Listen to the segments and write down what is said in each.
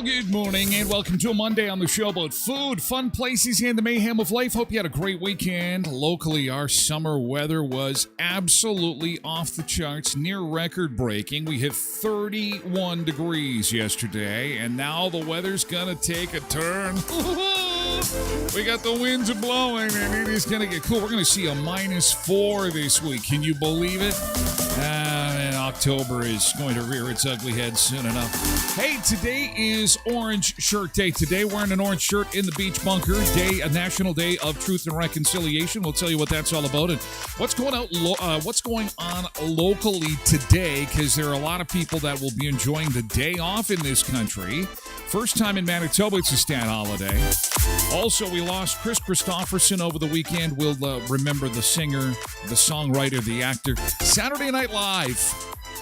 Good morning and welcome to a Monday on the show about food, fun places, and the mayhem of life. Hope you had a great weekend. Locally, our summer weather was absolutely off the charts, near record-breaking. We hit 31 degrees yesterday, and now the weather's going to take a turn. We got the winds blowing, and it is going to get cool. We're going to see a -4 this week. Can you believe it? And October is going to rear its ugly head soon enough. Hey, today is Orange Shirt Day. Today, wearing an orange shirt in the beach bunker. A National Day of Truth and Reconciliation. We'll tell you what that's all about and what's going on locally today, because there are a lot of people that will be enjoying the day off in this country. First time in Manitoba, it's a stat holiday. Also, we lost Chris Christopherson over the weekend. We'll remember the singer, the songwriter, the actor. Saturday Night Live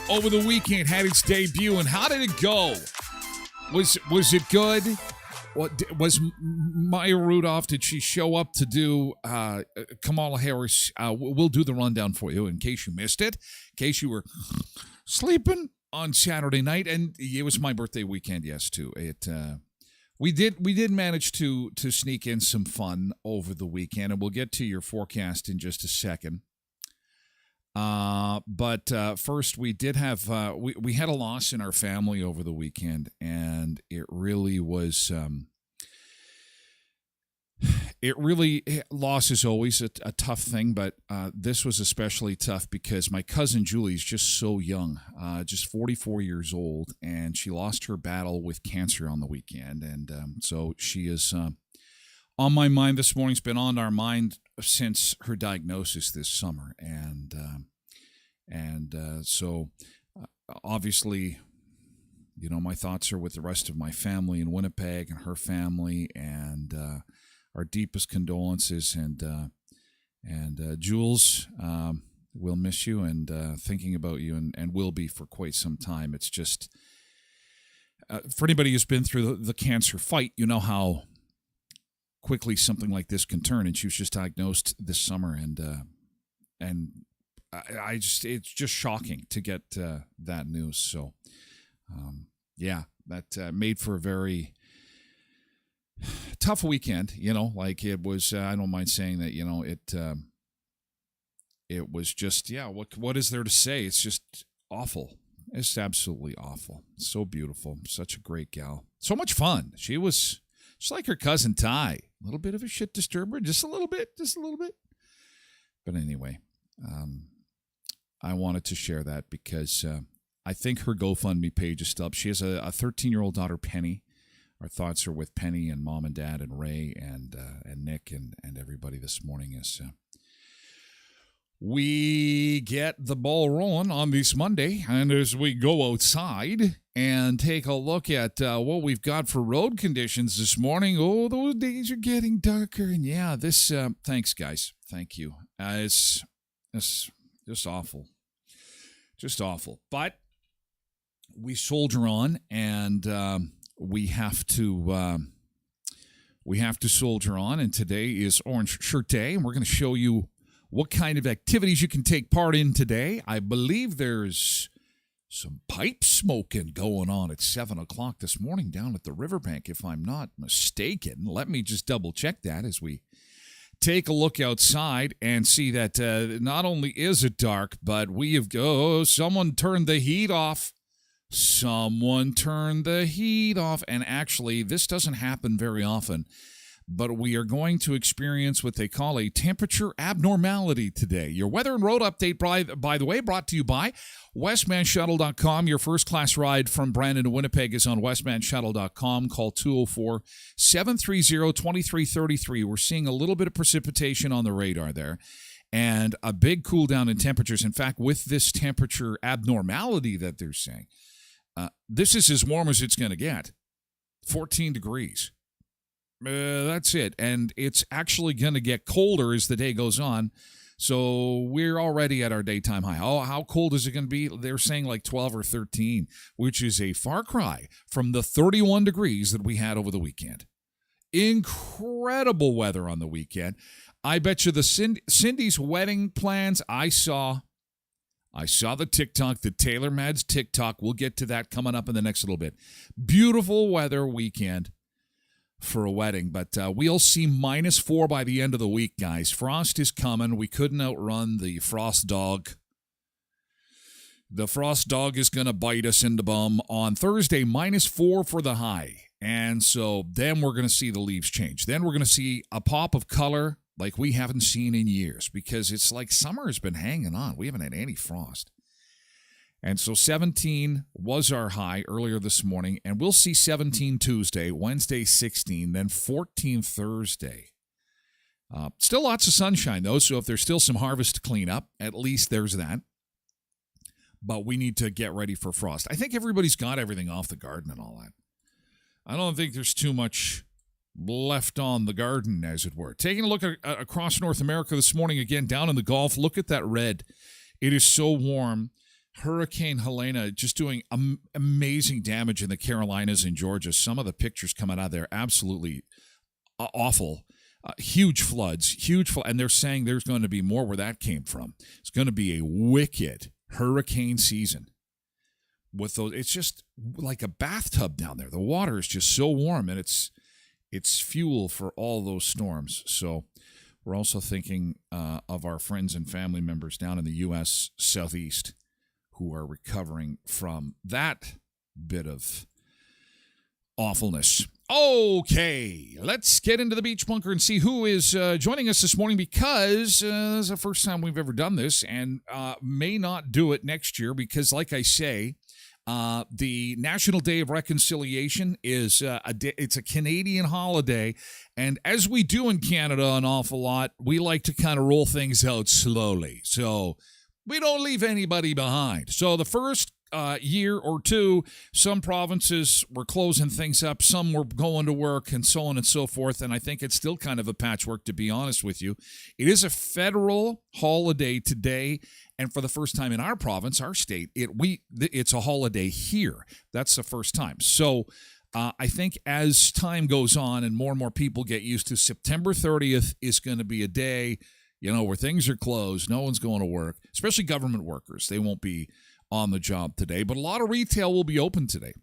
over the weekend had its debut, and how did it go? Was it good? What was Maya Rudolph? Did she show up to do Kamala Harris? We'll do the rundown for you in case you missed it, in case you were sleeping on Saturday night. And it was my birthday weekend, yes, too. We did manage to sneak in some fun over the weekend, and we'll get to your forecast in just a second. But first, we did have we had a loss in our family over the weekend, and it really was. Loss is always a tough thing, but this was especially tough because my cousin Julie is just so young, just 44 years old, and she lost her battle with cancer on the weekend, and so she is on my mind this morning. It's been on our mind since her diagnosis this summer, and so obviously, you know, my thoughts are with the rest of my family in Winnipeg and her family, and our deepest condolences, and Jules, we'll miss you and thinking about you, and will be for quite some time. It's just for anybody who's been through the cancer fight, you know how quickly something like this can turn. And she was just diagnosed this summer, and I just, it's just shocking to get that news. So that made for a very tough weekend, you know, like it was, I don't mind saying that, you know, it was just, what is there to say? It's just awful. It's absolutely awful. So beautiful. Such a great gal. So much fun. She was just like her cousin Ty, a little bit of a shit disturber, just a little bit. But anyway, I wanted to share that because I think her GoFundMe page is still up. She has a 13-year-old daughter, Penny. Our thoughts are with Penny and Mom and Dad and Ray and Nick and everybody this morning as we get the ball rolling on this Monday. And as we go outside and take a look at what we've got for road conditions this morning, oh, those days are getting darker. And yeah, this, thanks, guys. Thank you. It's just awful. Just awful. But we soldier on, and we have to soldier on. And today is Orange Shirt Day, and we're going to show you what kind of activities you can take part in today. I believe there's some pipe smoking going on at 7 o'clock this morning down at the riverbank, if I'm not mistaken. Let me just double check that as we take a look outside and see that not only is it dark, but we have someone turned the heat off. Someone turned the heat off. And actually, this doesn't happen very often, but we are going to experience what they call a temperature abnormality today. Your weather and road update, by the way, brought to you by voicemanusa.com. Your first-class ride from Brandon to Winnipeg is on voicemanusa.com. Call 204-730-2333. We're seeing a little bit of precipitation on the radar there and a big cool down in temperatures. In fact, with this temperature abnormality that they're saying, this is as warm as it's going to get, 14 degrees. That's it. And it's actually going to get colder as the day goes on. So we're already at our daytime high. Oh, how cold is it going to be? They're saying like 12 or 13, which is a far cry from the 31 degrees that we had over the weekend. Incredible weather on the weekend. I bet you the Cindy's wedding plans, I saw the TikTok, the Taylor Mads TikTok. We'll get to that coming up in the next little bit. Beautiful weather weekend for a wedding, but we'll see -4 by the end of the week, guys. Frost is coming. We couldn't outrun the frost dog. The frost dog is going to bite us in the bum on Thursday, -4 for the high. And so then we're going to see the leaves change. Then we're going to see a pop of color like we haven't seen in years because it's like summer has been hanging on. We haven't had any frost. And so 17 was our high earlier this morning, and we'll see 17 Tuesday, Wednesday 16, then 14 Thursday. Still lots of sunshine, though, so if there's still some harvest to clean up, at least there's that. But we need to get ready for frost. I think everybody's got everything off the garden and all that. I don't think there's too much left on the garden, as it were. Taking a look across North America this morning, again, down in the Gulf, look at that red. It is so warm. Hurricane Helena just doing amazing damage in the Carolinas and Georgia. Some of the pictures coming out there, absolutely awful. Huge floods, and they're saying there's going to be more where that came from. It's going to be a wicked hurricane season. With those, it's just like a bathtub down there. The water is just so warm, and it's fuel for all those storms. So we're also thinking of our friends and family members down in the U.S. Southeast who are recovering from that bit of awfulness. Okay, let's get into the beach bunker and see who is joining us this morning, because this is the first time we've ever done this, and may not do it next year because, like I say, the National Day of Reconciliation is it's a Canadian holiday, and as we do in Canada an awful lot, we like to kind of roll things out slowly. So we don't leave anybody behind. So the first year or two, some provinces were closing things up, some were going to work, and so on and so forth. And I think it's still kind of a patchwork, to be honest with you. It is a federal holiday today, and for the first time in our province, our state, it's a holiday here. That's the first time. So I think as time goes on and more people get used to, September 30th is going to be a day, where things are closed, no one's going to work, especially government workers. They won't be on the job today, but a lot of retail will be open today.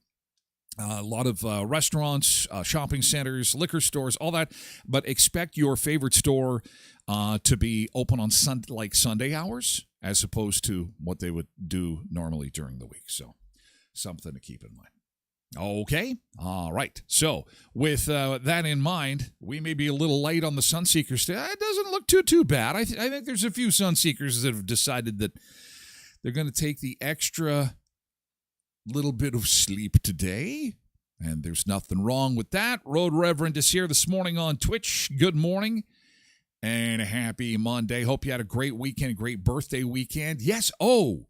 A lot of restaurants, shopping centers, liquor stores, all that. But expect your favorite store to be open on Sunday hours, as opposed to what they would do normally during the week. So something to keep in mind. Okay. All right. So, with that in mind, we may be a little late on the Sunseekers today. It doesn't look too bad. I think there's a few Sunseekers that have decided that they're going to take the extra little bit of sleep today, and there's nothing wrong with that. Road Reverend is here this morning on Twitch. Good morning and a happy Monday. Hope you had a great weekend, great birthday weekend. Yes. Oh,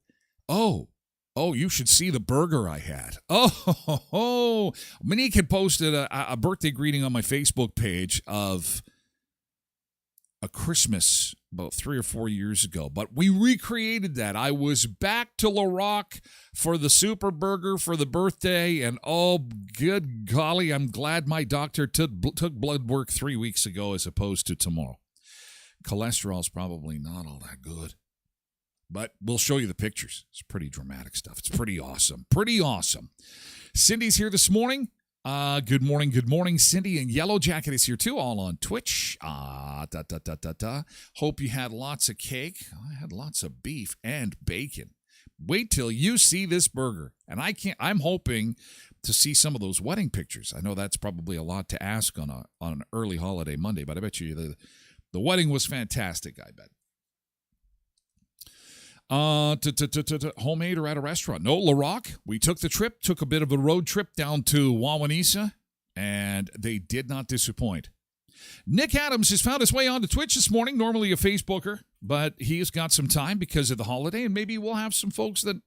you should see the burger I had. Monique had posted a birthday greeting on my Facebook page of a Christmas about 3 or 4 years ago, but we recreated that. I was back to La Rock for the super burger for the birthday, and oh, good golly, I'm glad my doctor took blood work 3 weeks ago as opposed to tomorrow. Cholesterol's probably not all that good. But we'll show you the pictures. It's pretty dramatic stuff. It's pretty awesome. Pretty awesome. Cindy's here this morning. Good morning. Cindy and Yellow Jacket is here too, all on Twitch. Hope you had lots of cake. I had lots of beef and bacon. Wait till you see this burger. And I'm hoping to see some of those wedding pictures. I know that's probably a lot to ask on an early holiday Monday, but I bet you the wedding was fantastic, I bet. Homemade or at a restaurant? No, La Rock. We took a bit of a road trip down to Wawanesa, and they did not disappoint. Nick Adams has found his way onto Twitch this morning, normally a Facebooker, but he has got some time because of the holiday, and maybe we'll have some folks that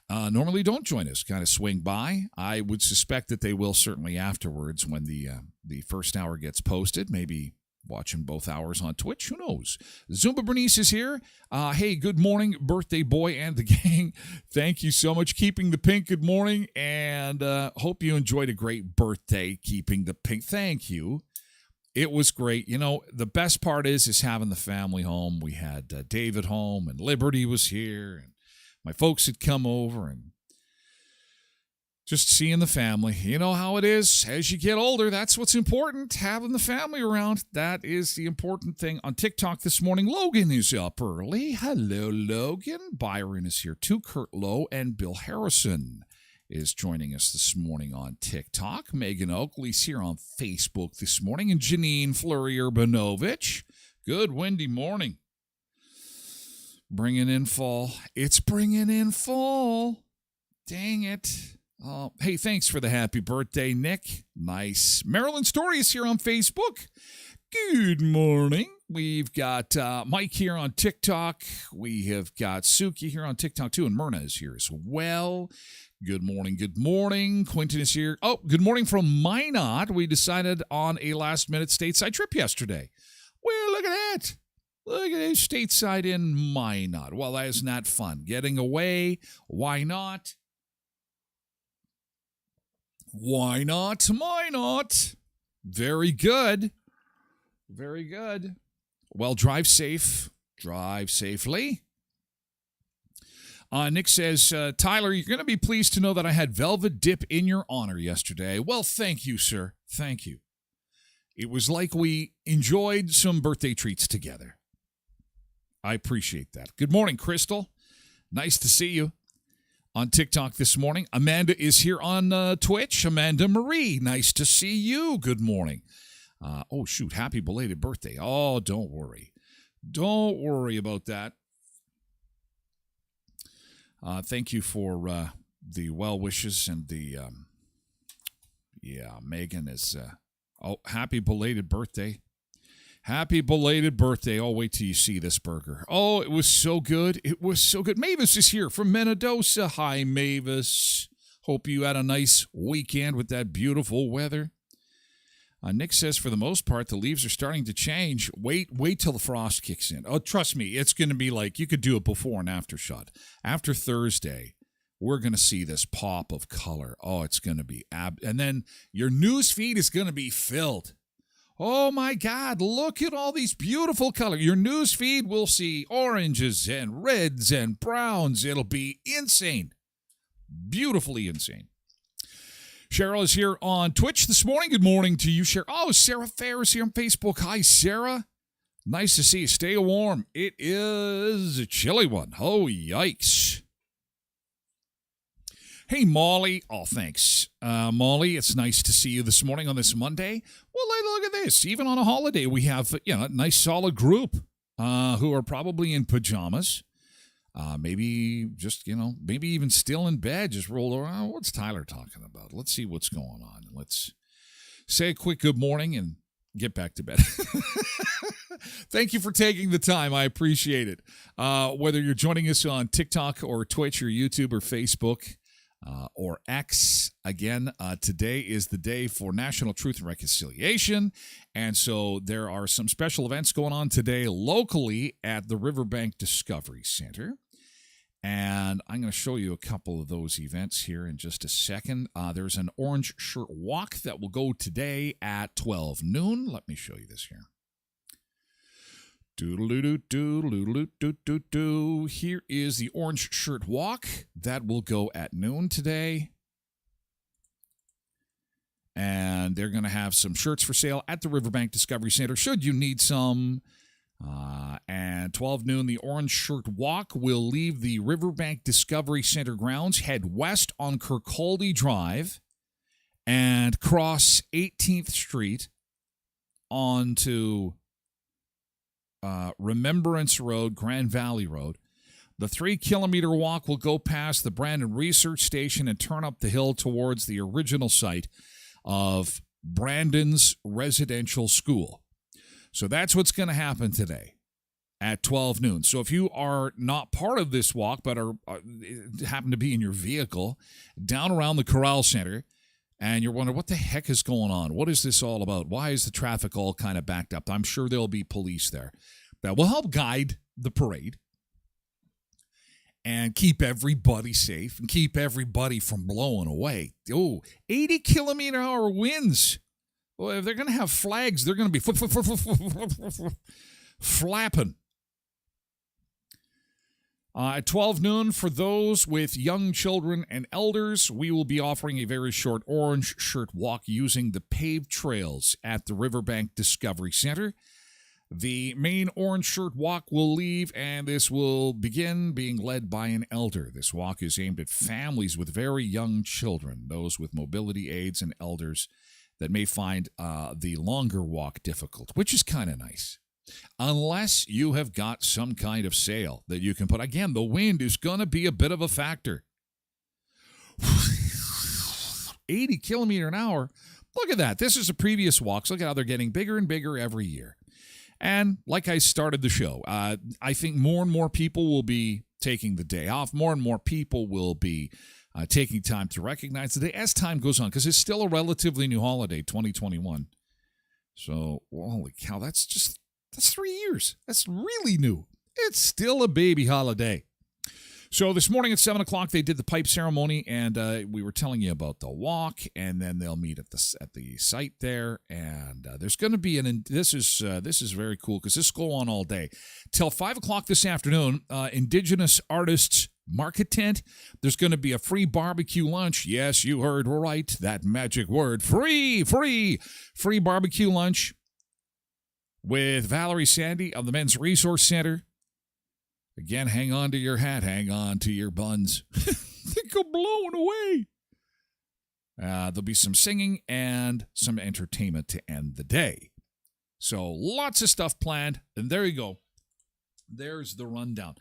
normally don't join us kind of swing by. I would suspect that they will certainly afterwards when the first hour gets posted, maybe watching both hours on Twitch. Who knows? Zumba Bernice is here. Hey, good morning, birthday boy and the gang. Thank you so much. Keeping the pink, good morning. And hope you enjoyed a great birthday, keeping the pink. Thank you. It was great. You know, the best part is having the family home. We had David home, and Liberty was here, and my folks had come over, and just seeing the family. You know how it is. As you get older, that's what's important. Having the family around. That is the important thing. On TikTok this morning, Logan is up early. Hello, Logan. Byron is here too. Kurt Lowe and Bill Harrison is joining us this morning on TikTok. Megan Oakley's here on Facebook this morning. And Janine Fleury-Urbanovich. Good windy morning. Bringing in fall. It's bringing in fall. Dang it. Hey, thanks for the happy birthday, Nick. Nice. Marilyn Story is here on Facebook. Good morning. We've got Mike here on TikTok. We have got Suki here on TikTok too, and Myrna is here as well. Good morning. Quentin is here. Oh, good morning from Minot. We decided on a last-minute stateside trip yesterday. Well, look at that. Look at it, stateside in Minot. Well, isn't that fun? Getting away, why not? Why not? Minot. Very good. Very good. Well, drive safe. Drive safely. Nick says, Tyler, you're going to be pleased to know that I had velvet dip in your honor yesterday. Well, thank you, sir. Thank you. It was like we enjoyed some birthday treats together. I appreciate that. Good morning, Crystal. Nice to see you on TikTok this morning. Amanda is here on Twitch. Amanda Marie, nice to see you. Good morning. Oh, shoot, happy belated birthday. Oh, don't worry. Don't worry about that. Thank you for the well wishes and the, Megan is, happy belated birthday. Happy belated birthday. Oh, wait till you see this burger. Oh, it was so good. It was so good. Mavis is here from Mendoza. Hi, Mavis. Hope you had a nice weekend with that beautiful weather. Nick says, for the most part, the leaves are starting to change. Wait till the frost kicks in. Oh, trust me, it's going to be like, you could do a before and after shot. After Thursday, we're going to see this pop of color. Oh, it's going to be, and then your news feed is going to be filled. Oh, my God, look at all these beautiful colors. Your news feed will see oranges and reds and browns. It'll be insane. Beautifully insane. Cheryl is here on Twitch this morning. Good morning to you, Cheryl. Oh, Sarah Fair is here on Facebook. Hi, Sarah. Nice to see you. Stay warm. It is a chilly one. Oh, yikes. Hey, Molly. Oh, thanks. Molly, it's nice to see you this morning on this Monday. Well, look at this. Even on a holiday, we have a nice solid group who are probably in pajamas. Maybe just, maybe even still in bed, just rolled around. What's Tyler talking about? Let's see what's going on. Let's say a quick good morning and get back to bed. Thank you for taking the time. I appreciate it. Whether you're joining us on TikTok or Twitch or YouTube or Facebook or X, again, today is the day for National Truth and Reconciliation. And so there are some special events going on today locally at the Riverbank Discovery Center. And I'm going to show you a couple of those events here in just a second. There's an orange shirt walk that will go today at 12 noon. Let me show you this here. Doodle-doo-doo-doo-doo-doo-doo-doo. Here is the orange shirt walk. That will go at noon today. And they're going to have some shirts for sale at the Riverbank Discovery Center, should you need some. And 12 noon, the orange shirt walk will leave the Riverbank Discovery Center grounds, head west on Kirkcaldy Drive, and cross 18th Street onto Remembrance Road, Grand Valley Road. The 3-kilometer walk will go past the Brandon Research Station and turn up the hill towards the original site of Brandon's residential school. So that's what's going to happen today at 12 noon. So if you are not part of this walk but happen to be in your vehicle down around the Corral Center and you're wondering what the heck is going on, what is this all about, why is the traffic all kind of backed up, I'm sure there'll be police there that will help guide the parade and keep everybody safe and keep everybody from blowing away. 80-kilometer-hour winds. Well, if they're going to have flags, they're going to be flapping. At 12 noon, for those with young children and elders, we will be offering a very short orange shirt walk using the paved trails at the Riverbank Discovery Center. The main orange shirt walk will leave, and this will begin being led by an elder. This walk is aimed at families with very young children, those with mobility aids and elders that may find the longer walk difficult, which is kind of nice. Unless you have got some kind of sail that you can put. Again, the wind is going to be a bit of a factor. 80 kilometer an hour. Look at that. This is a previous walk. So look at how they're getting bigger and bigger every year. And like I started the show, I think more and more people will be taking the day off. More and more people will be taking time to recognize the day as time goes on, because it's still a relatively new holiday, 2021. So, holy cow, that's 3 years. That's really new. It's still a baby holiday. So this morning at 7 o'clock, they did the pipe ceremony, and we were telling you about the walk, and then they'll meet at the site there, and there's going to be this is very cool, because this will go on all day. Till 5 o'clock this afternoon, Indigenous Artists Market Tent. There's going to be a free barbecue lunch. Yes, you heard right, that magic word. Free barbecue lunch with Valerie Sandy of the Men's Resource Center. Again, hang on to your hat, hang on to your buns. They go blowing away. There'll be some singing and some entertainment to end the day. So lots of stuff planned, and there you go. There's the rundown.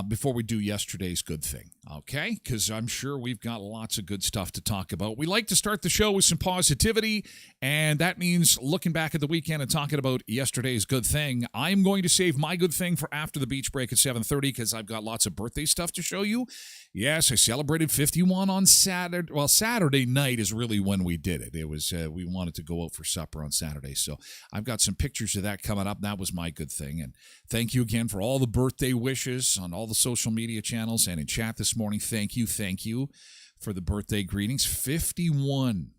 Before we do yesterday's good thing, okay? Because I'm sure we've got lots of good stuff to talk about. We like to start the show with some positivity, and that means looking back at the weekend and talking about yesterday's good thing. I'm going to save my good thing for after the beach break at 7:30, because I've got lots of birthday stuff to show you. Yes, I celebrated 51 on Saturday. Well, Saturday night is really when we did it. It was we wanted to go out for supper on Saturday, so I've got some pictures of that coming up. That was my good thing, and thank you again for all the birthday wishes on all the social media channels and in chat this morning. Thank you for the birthday greetings. 51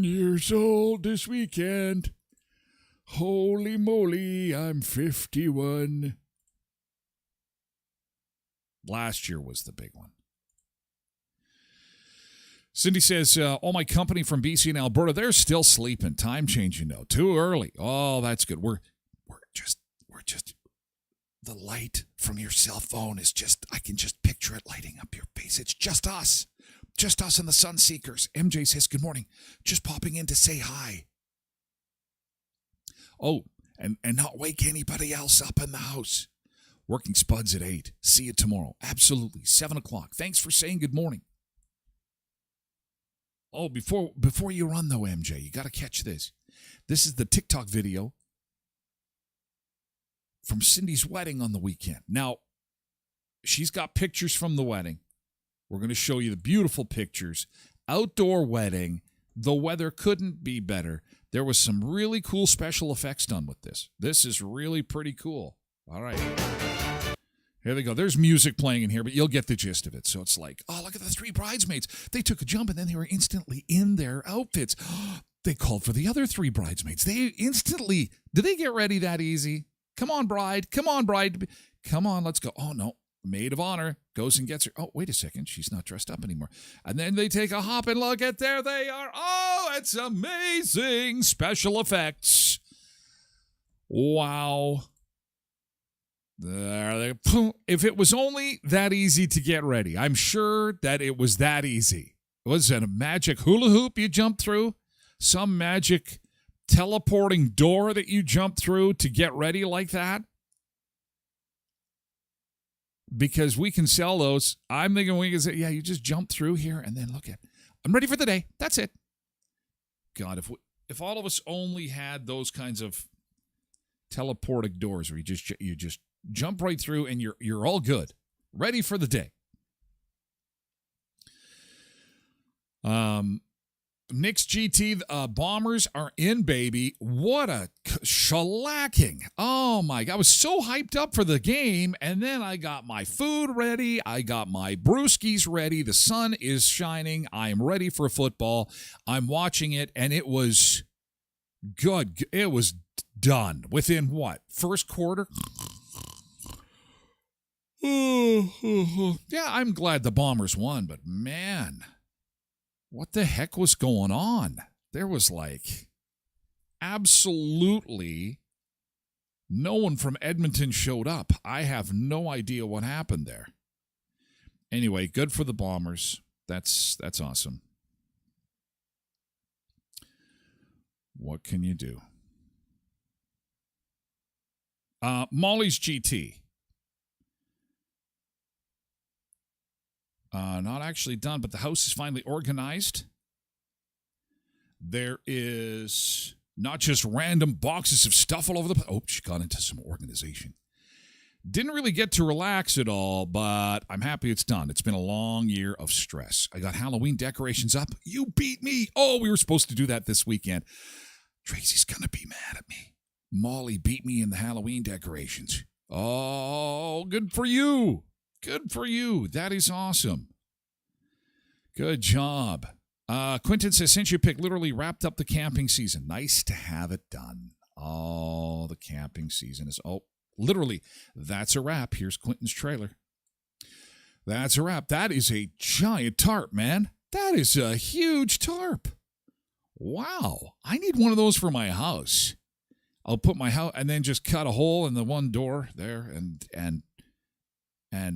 years old this weekend. Holy moly, I'm 51. Last year was the big one. Cindy says, all my company from BC and Alberta, they're still sleeping. Time changing though. Too early. Oh, that's good. We're just the light from your cell phone is just, I can just picture it lighting guys. It's just us. Just us and the Sunseekers. MJ says, good morning. Just popping in to say hi. Oh, and not wake anybody else up in the house. Working Spuds at 8. See you tomorrow. Absolutely. 7 o'clock. Thanks for saying good morning. Oh, before you run, though, MJ, you got to catch this. This is the TikTok video from Cindy's wedding on the weekend. Now, she's got pictures from the wedding. We're going to show you the beautiful pictures. Outdoor wedding. The weather couldn't be better. There was some really cool special effects done with this. This is really pretty cool. All right. Here they go. There's music playing in here, but you'll get the gist of it. So it's like, oh, look at the 3 bridesmaids. They took a jump, and then they were instantly in their outfits. They called for the other 3 bridesmaids. They instantly, did they get ready that easy? Come on, bride. Come on, bride. Come on, let's go. Oh, no. Maid of honor goes and gets her. Oh, wait a second. She's not dressed up anymore. And then they take a hop and look at there they are. Oh, it's amazing. Special effects. Wow. There they, if it was only that easy to get ready, I'm sure that it was that easy. Was it a magic hula hoop you jumped through? Some magic teleporting door that you jumped through to get ready like that? Because we can sell those. I'm thinking we can say, yeah, you just jump through here and then look at, I'm ready for the day. That's it. God, if all of us only had those kinds of teleporting doors where you just jump right through and you're all good, ready for the day. Knicks GT Bombers are in, baby. What a shellacking. Oh, my God. I was so hyped up for the game, and then I got my food ready. I got my brewskis ready. The sun is shining. I am ready for football. I'm watching it, and it was good. It was done within what? First quarter? Yeah, I'm glad the Bombers won, but man, what the heck was going on? There was like absolutely no one from Edmonton showed up. I have no idea what happened there. Anyway, good for the Bombers. That's awesome. What can you do? Molly's GT. Not actually done, but the house is finally organized. There is not just random boxes of stuff all over the place. Oh, she got into some organization. Didn't really get to relax at all, but I'm happy it's done. It's been a long year of stress. I got Halloween decorations up. You beat me. Oh, we were supposed to do that this weekend. Tracy's going to be mad at me. Molly beat me in the Halloween decorations. Oh, good for you. Good for you. That is awesome. Good job. Quentin says, since you picked, literally wrapped up the camping season. Nice to have it done. Oh, the camping season is, literally, that's a wrap. Here's Quentin's trailer. That's a wrap. That is a giant tarp, man. That is a huge tarp. Wow. I need one of those for my house. I'll put my house and then just cut a hole in the one door there and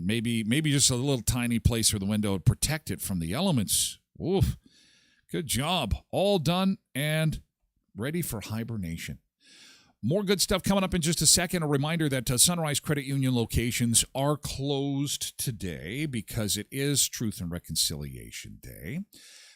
maybe just a little tiny place for the window to protect it from the elements. Oof. Good job. All done and ready for hibernation. More good stuff coming up in just a second. A reminder that Sunrise Credit Union locations are closed today because it is Truth and Reconciliation Day.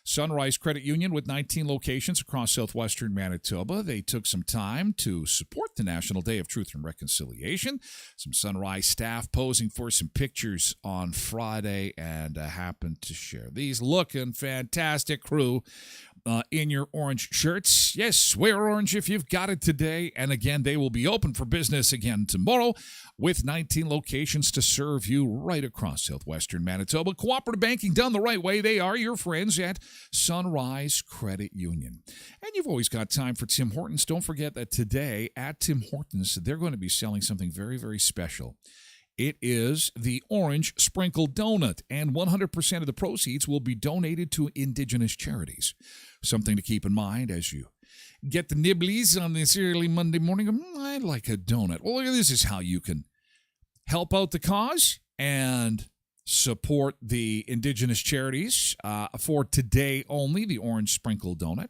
Sunrise Credit Union with 19 locations across southwestern Manitoba. They took some time to support the National Day of Truth and Reconciliation. Some Sunrise staff posing for some pictures on Friday and happened to share these. Looking fantastic, crew. In your orange shirts. Yes, wear orange if you've got it today. And again, they will be open for business again tomorrow with 19 locations to serve you right across southwestern Manitoba. Cooperative banking done the right way. They are your friends at Sunrise Credit Union. And you've always got time for Tim Hortons. Don't forget that today at Tim Hortons, they're going to be selling something very, very special. It is the Orange Sprinkle Donut, and 100% of the proceeds will be donated to Indigenous charities. Something to keep in mind as you get the nibblies on this early Monday morning. I'd like a donut. Well, this is how you can help out the cause and support the indigenous charities for today only, the Orange Sprinkle Donut.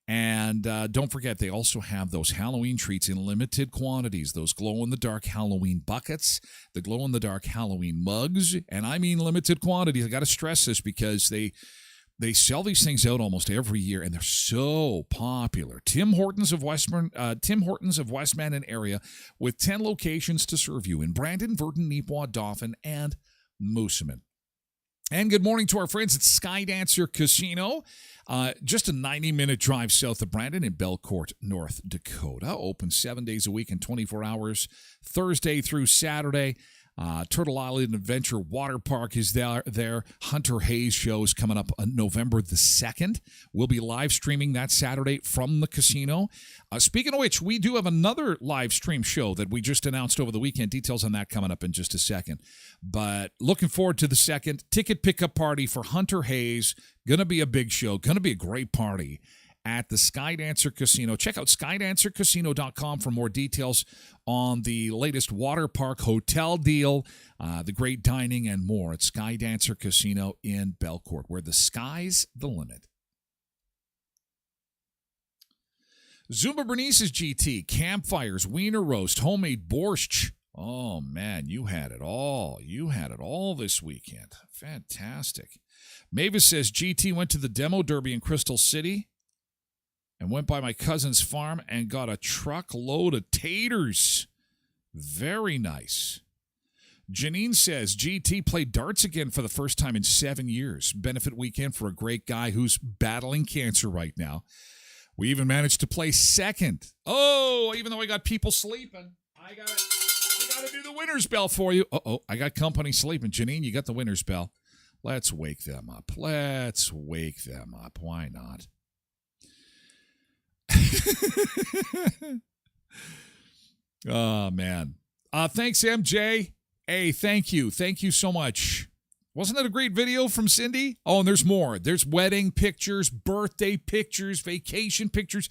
And don't forget, they also have those Halloween treats in limited quantities, those glow-in-the-dark Halloween buckets, the glow-in-the-dark Halloween mugs, and I mean limited quantities. I got to stress this because they sell these things out almost every year, and they're so popular. Tim Hortons of Westman and area, with 10 locations to serve you in Brandon, Virden, Neepawa, Dauphin, and Moosomin. And good morning to our friends at Skydancer Casino. Just a 90-minute drive south of Brandon in Belcourt, North Dakota. Open 7 days a week and 24 hours, Thursday through Saturday. Turtle Island Adventure Water Park is there. Hunter Hayes show is coming up on November the 2nd. We'll be live streaming that Saturday from the casino. Speaking of which, we do have another live stream show that we just announced over the weekend. Details on that coming up in just a second. But looking forward to the second ticket pickup party for Hunter Hayes. Going to be a big show. Going to be a great party at the Skydancer Casino. Check out skydancercasino.com for more details on the latest water park hotel deal, the great dining, and more at Skydancer Casino in Belcourt, where the sky's the limit. Zumba Bernice's GT, campfires, wiener roast, homemade borscht. Oh, man, you had it all. You had it all this weekend. Fantastic. Mavis says GT went to the demo derby in Crystal City and went by my cousin's farm and got a truckload of taters. Very nice. Janine says GT played darts again for the first time in 7 years. Benefit weekend for a great guy who's battling cancer right now. We even managed to play second. Oh, even though I got people sleeping, I gotta do the winner's bell for you. Uh-oh, I got company sleeping. Janine, you got the winner's bell. Let's wake them up. Let's wake them up. Why not? Oh, man. Thanks, MJ. Hey, thank you. Thank you so much. Wasn't that a great video from Cindy? Oh, and there's more. There's wedding pictures, birthday pictures, vacation pictures.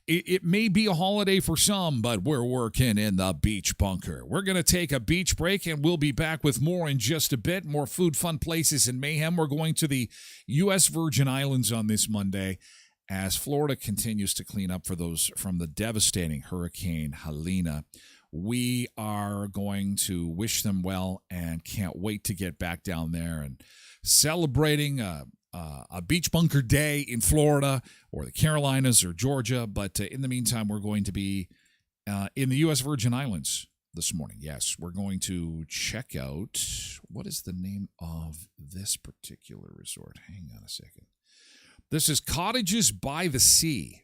It may be a holiday for some, but we're working in the beach bunker. We're going to take a beach break, and we'll be back with more in just a bit. More food, fun places, and mayhem. We're going to the U.S. Virgin Islands on this Monday as Florida continues to clean up for those from the devastating Hurricane Helene. We are going to wish them well and can't wait to get back down there and celebrating a beach bunker day in Florida or the Carolinas or Georgia. But in the meantime, we're going to be in the U.S. Virgin Islands this morning. Yes, we're going to check out, what is the name of this particular resort? Hang on a second. This is Cottages by the Sea.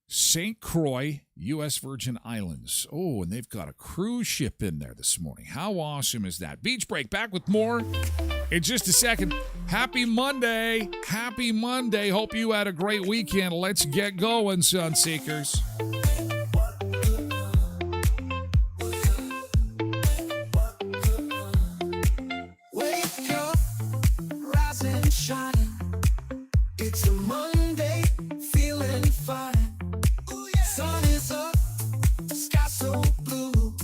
St. Croix, U.S. Virgin Islands. Oh, and they've got a cruise ship in there this morning. How awesome is that? Beach break. Back with more in just a second. Happy Monday. Happy Monday. Hope you had a great weekend. Let's get going, Sunseekers. Wake up, rise and shine. It's a Monday, feeling fine. Sun is up, sky so blue.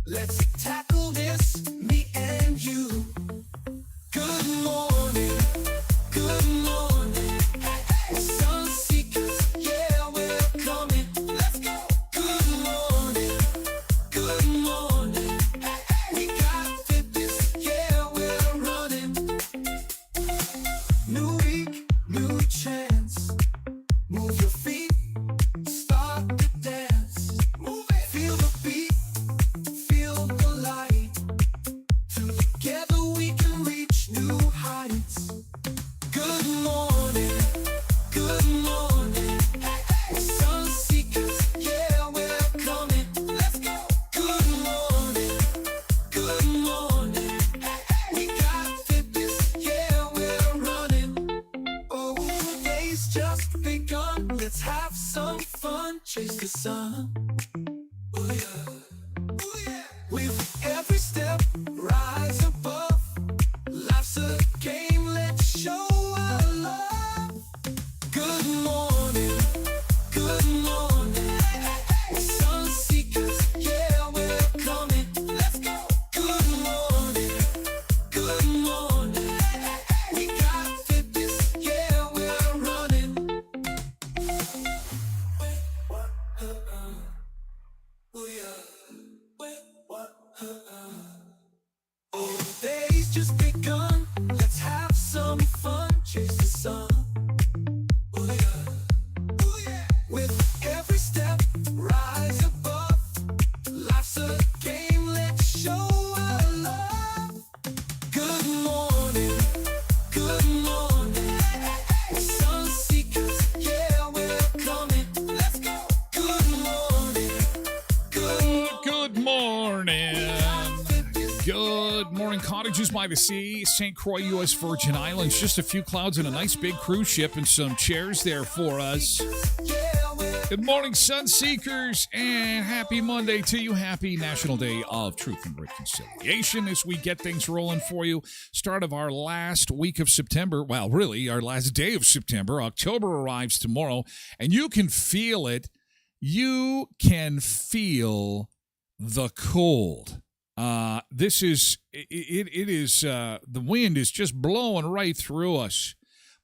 Let's tackle this, me and you. Good morning, good morning. We're sun seekers, yeah, we're coming. Let's go. Good morning, good morning. We got fitness, yeah, we're running. New week, new chance. Move your feet. Start to dance, move it. Feel the beat, feel the light. Together we can reach new heights. Good morning, good morning. We're sun seekers, yeah, we're coming. Let's go. Good morning, good morning. We got fitness, yeah, we're running. Oh, the day's just begun. Let's have some fun, chase the sun. Oh yeah, oh yeah. With every step, rise above. Life's a game, let's show our love. Good morning, good morning. We're sun seekers, yeah, we're coming. Let's go. Good morning, Cottages by the Sea, St. Croix, U.S. Virgin Islands. Just a few clouds and a nice big cruise ship and some chairs there for us. Good morning, Sun Seekers, and happy Monday to you. Happy National Day of Truth and Reconciliation as we get things rolling for you. Start of our last week of September. Well, really, our last day of September. October arrives tomorrow, and you can feel it. You can feel the cold. This is, it is, the wind is just blowing right through us.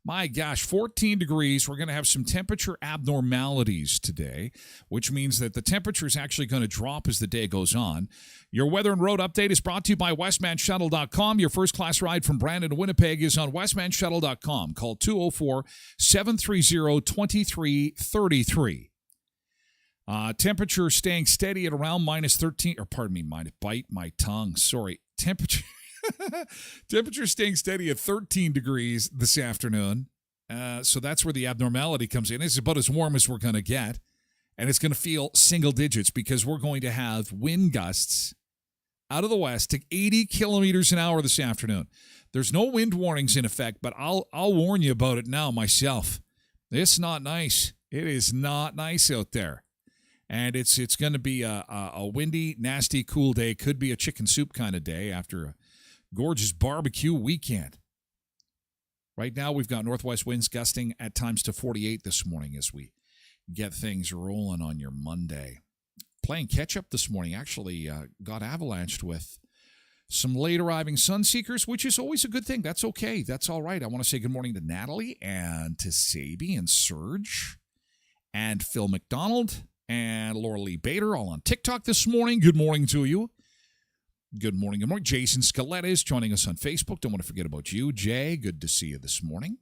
My gosh, 14 degrees. We're going to have some temperature abnormalities today, which means that the temperature is actually going to drop as the day goes on. Your weather and road update is brought to you by voicemanusa.com. Your first class ride from Brandon to Winnipeg is on voicemanusa.com. Call 204-730-2333. Temperature staying steady at around minus 13, or pardon me, bite my tongue. Sorry. Temperature staying steady at 13 degrees this afternoon. So that's where the abnormality comes in. It's about as warm as we're going to get. And it's going to feel single digits because we're going to have wind gusts out of the west to 80 kilometers an hour this afternoon. There's no wind warnings in effect, but I'll warn you about it now myself. It's not nice. It is not nice out there. And it's going to be a windy, nasty, cool day. Could be a chicken soup kind of day after a gorgeous barbecue weekend. Right now, we've got northwest winds gusting at times to 48 this morning as we get things rolling on your Monday. Playing catch-up this morning. Actually got avalanched with some late-arriving sun seekers, which is always a good thing. That's okay. That's all right. I want to say good morning to Natalie and to Sabi and Serge and Phil McDonald and Laura Lee Bader, all on TikTok this morning. Good morning to you. Good morning. Good morning. Jason Scaletta is joining us on Facebook. Don't want to forget about you. Jay, good to see you this morning.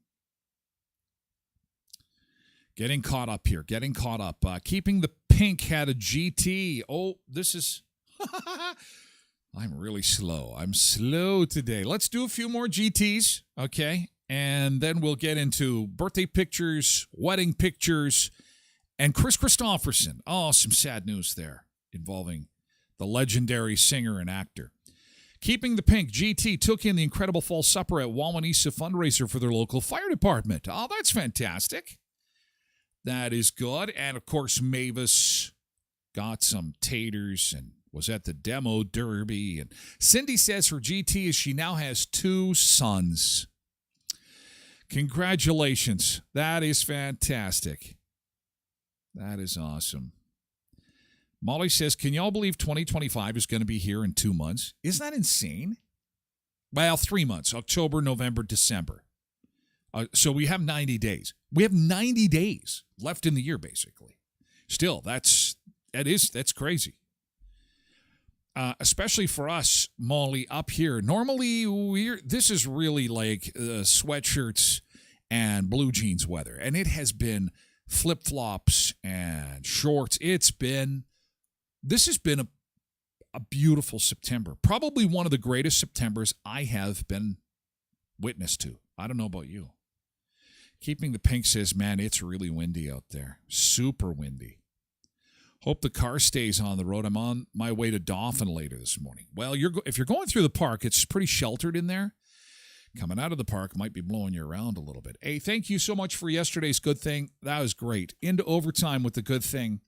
Getting caught up here. Keeping the Pink had a GT. Oh, this is... I'm really slow. I'm slow today. Let's do a few more GTs, okay? And then we'll get into birthday pictures, wedding pictures, and Chris Christopherson. Oh, some sad news there involving the legendary singer and actor. Keeping the Pink, GT took in the incredible fall supper at Wawanesa fundraiser for their local fire department. Oh, that's fantastic. That is good. And, of course, Mavis got some taters and was at the demo derby. And Cindy says her GT is she now has 2 sons. Congratulations. That is fantastic. That is awesome. Molly says, can y'all believe 2025 is going to be here in 2 months? Isn't that insane? Well, 3 months, October, November, December. So we have 90 days. We have 90 days left in the year, basically. Still, that's crazy. Especially for us, Molly, up here. Normally, this is really like sweatshirts and blue jeans weather. And it has been flip-flops and shorts. This has been a beautiful September. Probably one of the greatest Septembers I have been witness to. I don't know about you. Keeping the Pink says, man, it's really windy out there. Super windy. Hope the car stays on the road. I'm on my way to Dauphin later this morning. Well, if you're going through the park, it's pretty sheltered in there. Coming out of the park might be blowing you around a little bit. Hey, thank you so much for yesterday's good thing. That was great. Into overtime with the good thing.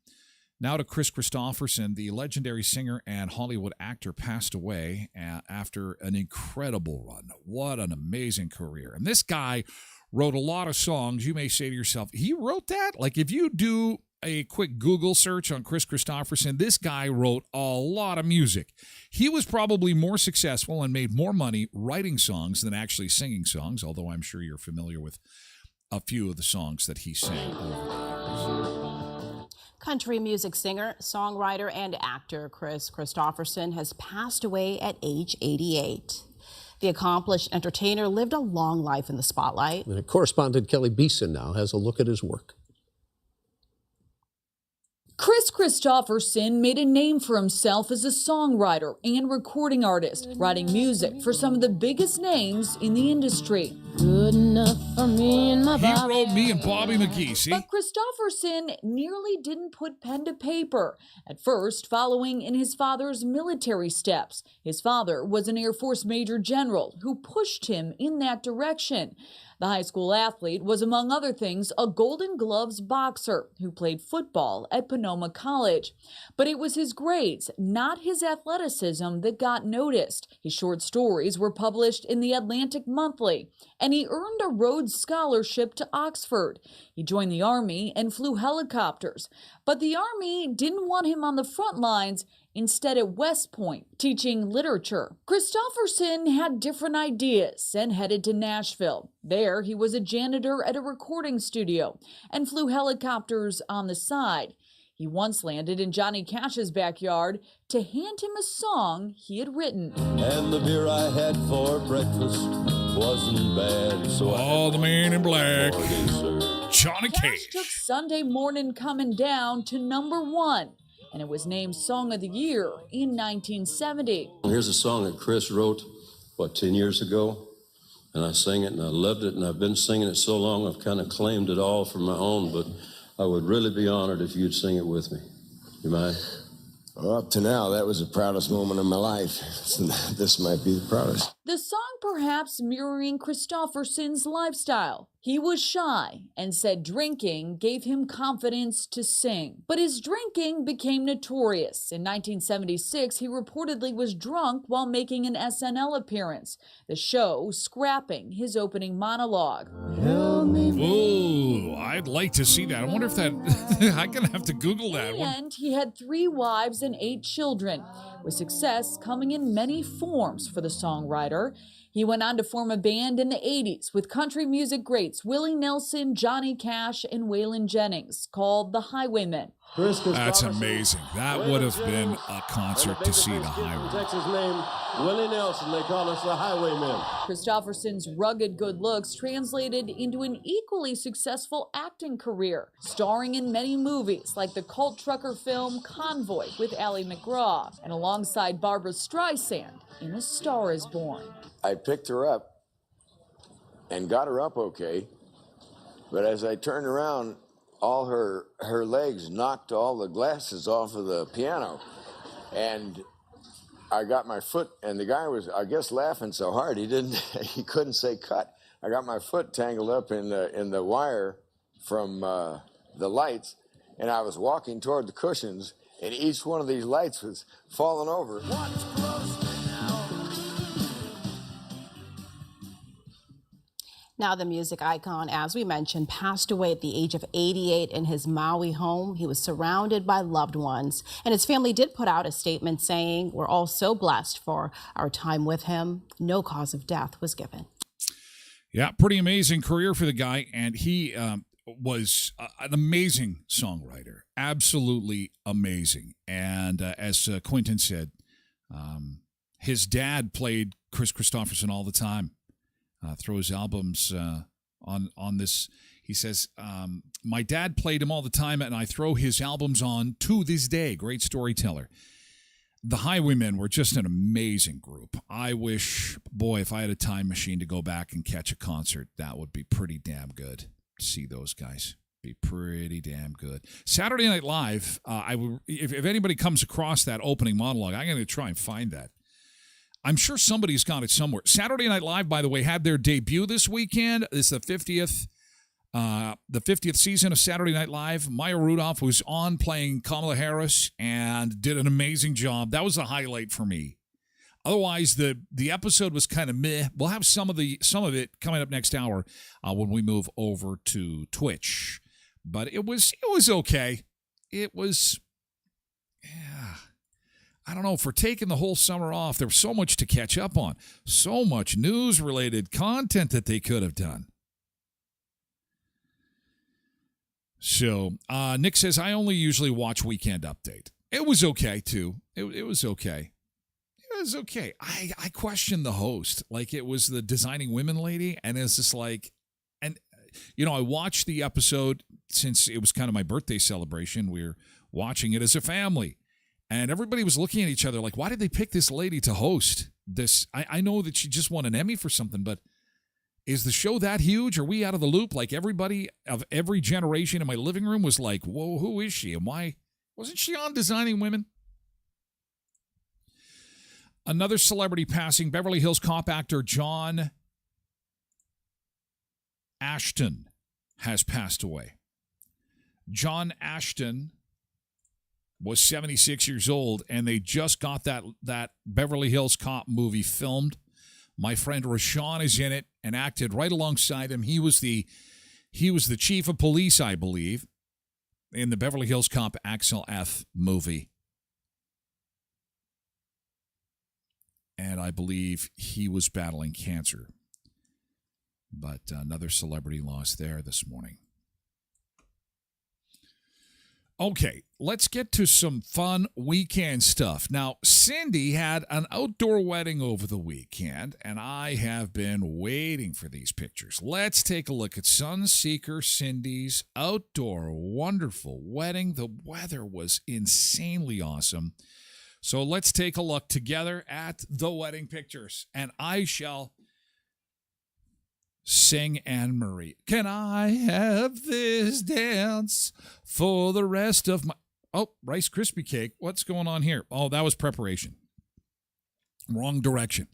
Now to Chris Christopherson, the legendary singer and Hollywood actor, passed away after an incredible run. What an amazing career. And this guy wrote a lot of songs. You may say to yourself, he wrote that? Like if you do a quick Google search on Chris Christopherson, this guy wrote a lot of music. He was probably more successful and made more money writing songs than actually singing songs, although I'm sure you're familiar with a few of the songs that he sang over the years. Country music singer, songwriter, and actor Chris Christopherson has passed away at age 88. The accomplished entertainer lived a long life in the spotlight. And correspondent Kelly Beeson now has a look at his work. Chris Christopherson made a name for himself as a songwriter and recording artist, writing music for some of the biggest names in the industry. Good enough for me and my He wrote Me and Bobby McGee, see? But Christopherson nearly didn't put pen to paper. At first, following in his father's military steps. His father was an Air Force Major General who pushed him in that direction. The high school athlete was, among other things, a Golden Gloves boxer who played football at Sonoma College. But it was his grades, not his athleticism, that got noticed. His short stories were published in the Atlantic Monthly, and he earned a Rhodes Scholarship to Oxford. He joined the Army and flew helicopters. But the Army didn't want him on the front lines, instead at West Point, teaching literature. Christopherson had different ideas and headed to Nashville. There, he was a janitor at a recording studio and flew helicopters on the side. He once landed in Johnny Cash's backyard to hand him a song he had written. And the beer I had for breakfast wasn't bad, so the man in black. for dessert. Johnny Cash Cage. took Sunday Morning Comin' Down to #1, and it was named Song of the Year in 1970. Here's a song that Chris wrote, 10 years ago? And I sang it and I loved it, and I've been singing it so long I've kind of claimed it all for my own, but I would really be honored if you'd sing it with me. You mind? Well, up to now, that was the proudest moment of my life. So this might be the proudest. The song perhaps mirroring Christopherson's lifestyle. He was shy and said drinking gave him confidence to sing. But his drinking became notorious. In 1976, he reportedly was drunk while making an SNL appearance, the show scrapping his opening monologue. Ooh, I'd like to see that. I wonder if that... I'm going to have to Google that. And he had 3 wives and 8 children, with success coming in many forms for the songwriter. He went on to form a band in the 80s with country music greats Willie Nelson, Johnny Cash, and Waylon Jennings, called the Highwaymen. That's amazing. That would have been a concert to see the Highwaymen. Texas name, Willie Nelson. They call us the Highwaymen. Christopherson's rugged good looks translated into an equally successful acting career, starring in many movies like the cult trucker film Convoy with Ally McGraw, and alongside Barbra Streisand in A Star is Born. I picked her up and got her up okay, but as I turned around, all her legs knocked all the glasses off of the piano, and I got my foot, and the guy was, I guess, laughing so hard he couldn't say cut. I got my foot tangled up in the wire from the lights, and I was walking toward the cushions, and each one of these lights was falling over. Now, the music icon, as we mentioned, passed away at the age of 88 in his Maui home. He was surrounded by loved ones, and his family did put out a statement saying, "We're all so blessed for our time with him. No cause of death was given." Yeah, pretty amazing career for the guy, and he was an amazing songwriter, absolutely amazing. And as Quentin said, his dad played Chris Christopherson all the time. Through his albums on this. He says, my dad played him all the time, and I throw his albums on to this day. Great storyteller. The Highwaymen were just an amazing group. I wish, boy, if I had a time machine to go back and catch a concert, that would be pretty damn good. See those guys. Be pretty damn good. Saturday Night Live, if anybody comes across that opening monologue, I'm going to try and find that. I'm sure somebody's got it somewhere. Saturday Night Live, by the way, had their debut this weekend. It's the 50th season of Saturday Night Live. Maya Rudolph was on playing Kamala Harris and did an amazing job. That was a highlight for me. Otherwise, the episode was kind of meh. We'll have some of it coming up next hour when we move over to Twitch. But it was okay. It was, yeah. I don't know, for taking the whole summer off, there was so much to catch up on. So much news-related content that they could have done. So, Nick says, I only usually watch Weekend Update. It was okay, too. It was okay. It was okay. I questioned the host. Like, it was the Designing Women lady, and it's just like, and, I watched the episode since it was kind of my birthday celebration. We're watching it as a family. And everybody was looking at each other like, why did they pick this lady to host this? I know that she just won an Emmy for something, but is the show that huge? Are we out of the loop? Like everybody of every generation in my living room was like, whoa, who is she? And why wasn't she on Designing Women? Another celebrity passing, Beverly Hills Cop actor John Ashton has passed away. John Ashton was 76 years old, and they just got that Beverly Hills Cop movie filmed. My friend Rashawn is in it and acted right alongside him. He was the chief of police, I believe, in the Beverly Hills Cop Axel F movie. And I believe he was battling cancer. But another celebrity lost there this morning. Okay, let's get to some fun weekend stuff. Now, Cindy had an outdoor wedding over the weekend, and I have been waiting for these pictures. Let's take a look at Sunseeker Cindy's outdoor wonderful wedding. The weather was insanely awesome. So let's take a look together at the wedding pictures, and I shall sing Anne-Marie. Can I have this dance for the rest of my... Oh, Rice Krispie cake. What's going on here? Oh, that was preparation. Wrong direction.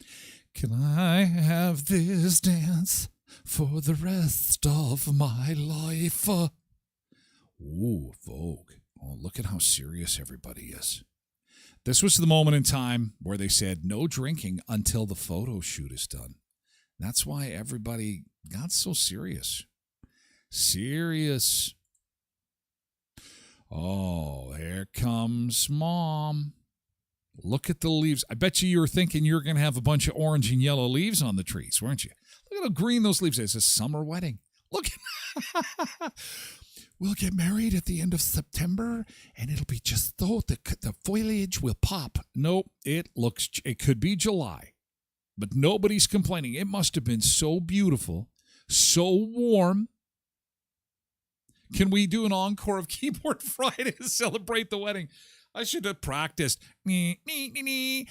Can I have this dance for the rest of my life? Ooh, Vogue. Oh, look at how serious everybody is. This was the moment in time where they said no drinking until the photo shoot is done. That's why everybody got so serious. Serious. Oh, here comes Mom. Look at the leaves. I bet you were thinking you were going to have a bunch of orange and yellow leaves on the trees, weren't you? Look at how green those leaves are. It's a summer wedding. Look. We'll get married at the end of September, and it'll be just though the foliage will pop. Nope, it could be July. But nobody's complaining. It must have been so beautiful, so warm. Can we do an encore of Keyboard Friday to celebrate the wedding? I should have practiced. Cindy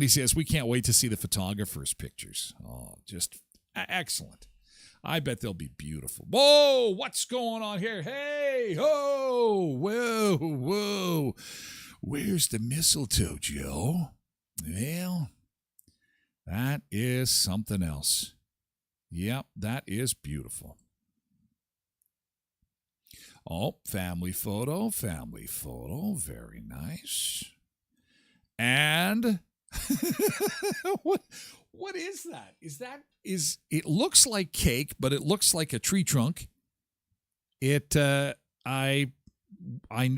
says, we can't wait to see the photographer's pictures. Oh, just excellent. I bet they'll be beautiful. Whoa, what's going on here? Hey, ho, whoa, whoa. Where's the mistletoe, Joe? Well, that is something else. Yep, that is beautiful. Oh, family photo. Very nice. And what is that? It looks like cake, but it looks like a tree trunk. I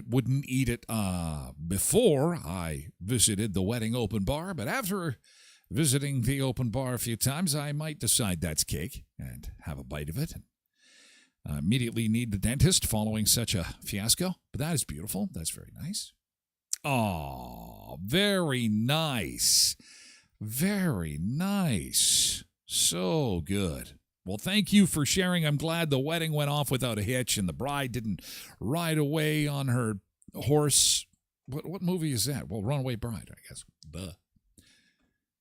wouldn't eat it before I visited the wedding open bar, but after visiting the open bar a few times, I might decide that's cake and have a bite of it. And immediately need the dentist following such a fiasco, but that is beautiful. That's very nice. Oh, very nice. Very nice. So good. Well, thank you for sharing. I'm glad the wedding went off without a hitch and the bride didn't ride away on her horse. What movie is that? Well, Runaway Bride, I guess. Duh.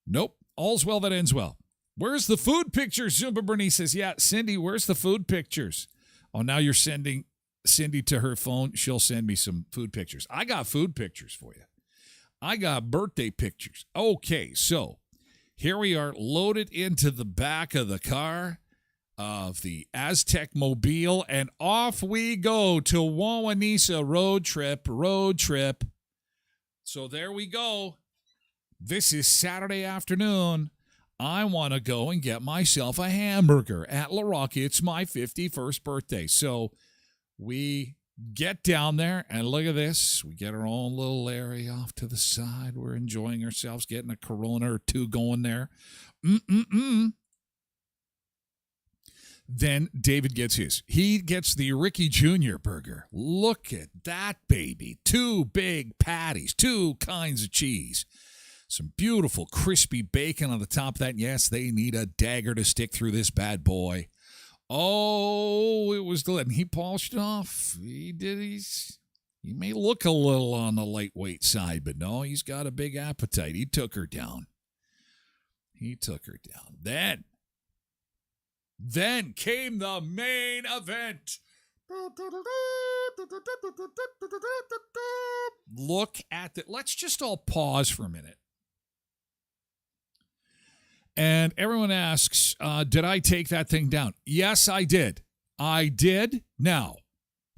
Nope. All's well that ends well. Where's the food pictures? Zumba Bernice says, yeah, Cindy, where's the food pictures? Oh, now you're sending Cindy to her phone. She'll send me some food pictures. I got food pictures for you. I got birthday pictures. Okay, so here we are loaded into the back of the car of the Aztec Mobile, and off we go to Wawanesa road trip. So there we go. This is Saturday afternoon. I want to go and get myself a hamburger at La Rocca. It's my 51st birthday. So we get down there, and look at this. We get our own little area off to the side. We're enjoying ourselves, getting a Corona or two going there. Then David gets his. He gets the Ricky Jr. burger. Look at that, baby. 2 big patties, 2 kinds of cheese. Some beautiful crispy bacon on the top of that. Yes, they need a dagger to stick through this bad boy. Oh, it was Glen. He polished it off. He may look a little on the lightweight side, but no, he's got a big appetite. He took her down. Then came the main event. Look at that. Let's just all pause for a minute. And everyone asks, did I take that thing down? Yes, I did. I did. Now,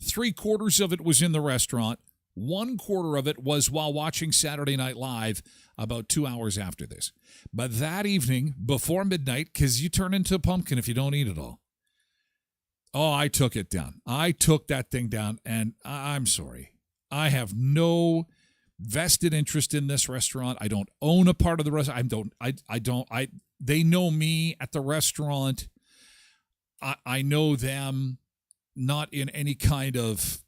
3/4 of it was in the restaurant. 1/4 of it was while watching Saturday Night Live about 2 hours after this. But that evening, before midnight, because you turn into a pumpkin if you don't eat it all. Oh, I took it down. I took that thing down, and I'm sorry. I have no vested interest in this restaurant. I don't own a part of the restaurant. They know me at the restaurant. I know them not in any kind of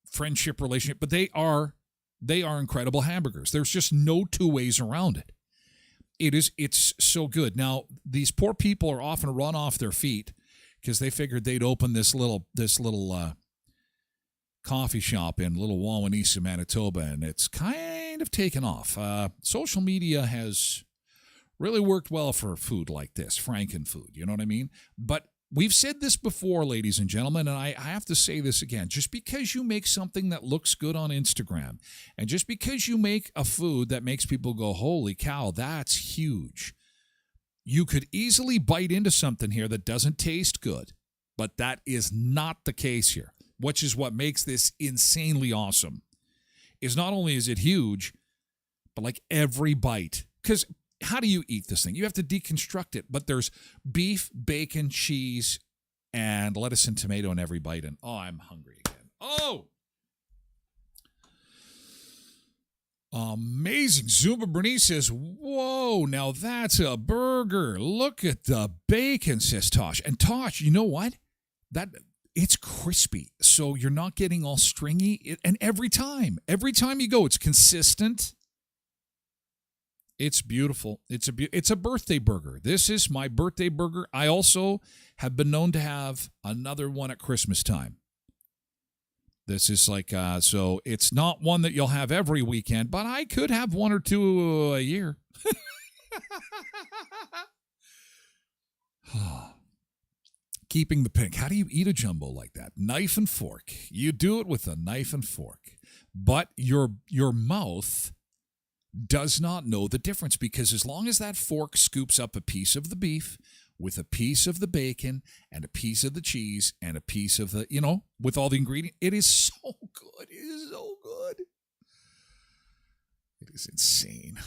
friendship relationship, but they are incredible hamburgers. There's just no two ways around it. It's so good. Now, these poor people are often run off their feet because they figured they'd open this little coffee shop in Little Wawanesa, Manitoba, and it's kind of taken off. Social media has really worked well for food like this, Frankenfood, you know what I mean? But we've said this before, ladies and gentlemen, and I have to say this again. Just because you make something that looks good on Instagram, and just because you make a food that makes people go, holy cow, that's huge. You could easily bite into something here that doesn't taste good, but that is not the case here, which is what makes this insanely awesome. Is not only is it huge, but like every bite. Because how do you eat this thing? You have to deconstruct it, but there's beef, bacon, cheese, and lettuce and tomato in every bite. And oh, I'm hungry again. Oh! Amazing. Zumba Bernice says, whoa, now that's a burger. Look at the bacon, says Tosh. And Tosh, you know what? It's crispy, so you're not getting all stringy. And every time you go, it's consistent. It's beautiful. It's a birthday burger. This is my birthday burger. I also have been known to have another one at Christmas time. This is like, so it's not one that you'll have every weekend, but I could have one or two a year. Keeping the pink. How do you eat a jumbo like that? Knife and fork. You do it with a knife and fork. But your mouth does not know the difference, because as long as that fork scoops up a piece of the beef with a piece of the bacon and a piece of the cheese and a piece of the, with all the ingredients, it is so good. It is so good. It is insane.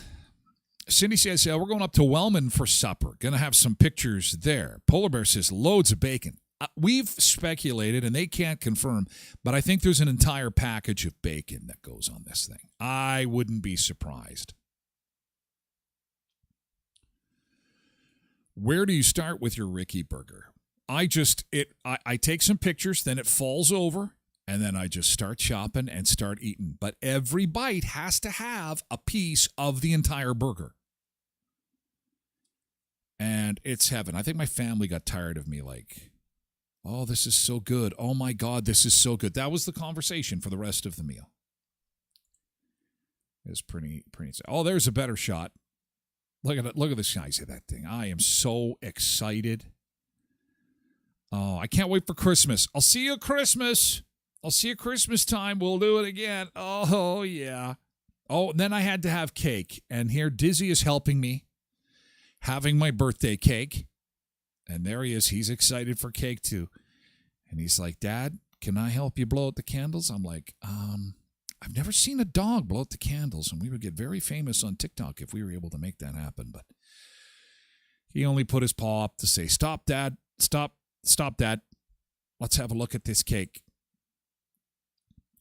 Cindy says, we're going up to Wellman for supper. Going to have some pictures there. Polar Bear says, loads of bacon. We've speculated, and they can't confirm, but I think there's an entire package of bacon that goes on this thing. I wouldn't be surprised. Where do you start with your Ricky burger? I take some pictures, then it falls over, and then I just start chopping and start eating. But every bite has to have a piece of the entire burger. And it's heaven. I think my family got tired of me like, oh, this is so good. Oh, my God, this is so good. That was the conversation for the rest of the meal. It was pretty. Oh, there's a better shot. Look at it. Look at the size of that thing. I am so excited. Oh, I can't wait for Christmas. I'll see you at Christmas. I'll see you Christmas time. We'll do it again. Oh, yeah. Oh, and then I had to have cake. And here Dizzy is helping me having my birthday cake. And there he is. He's excited for cake, too. And he's like, Dad, can I help you blow out the candles? I'm like, I've never seen a dog blow out the candles, and we would get very famous on TikTok if we were able to make that happen. But he only put his paw up to say, stop, Dad. Stop, Dad. Let's have a look at this cake.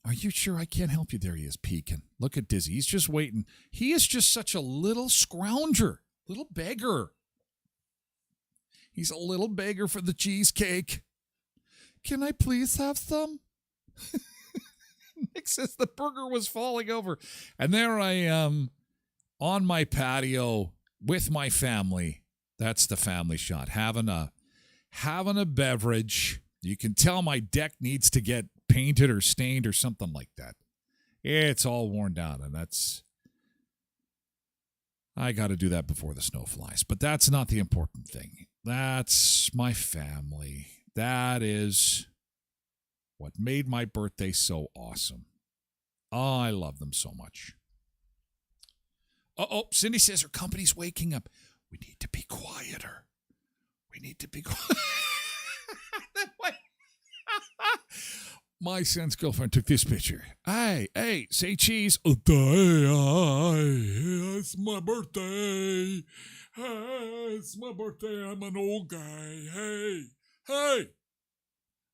Are you sure I can't help you? There he is, peeking. Look at Dizzy. He's just waiting. He is just such a little scrounger, little beggar. He's a little beggar for the cheesecake. Can I please have some? Nick says the burger was falling over. And there I am on my patio with my family. That's the family shot. Having having a beverage. You can tell my deck needs to get painted or stained or something like that. It's all worn down, and I got to do that before the snow flies. But that's not the important thing. That's my family. That is what made my birthday so awesome. Oh, I love them so much. Oh, Cindy says her company's waking up. We need to be quieter. We need to be quiet. My son's girlfriend took this picture. Hey, say cheese. It's my birthday. Hey, it's my birthday. I'm an old guy. Hey,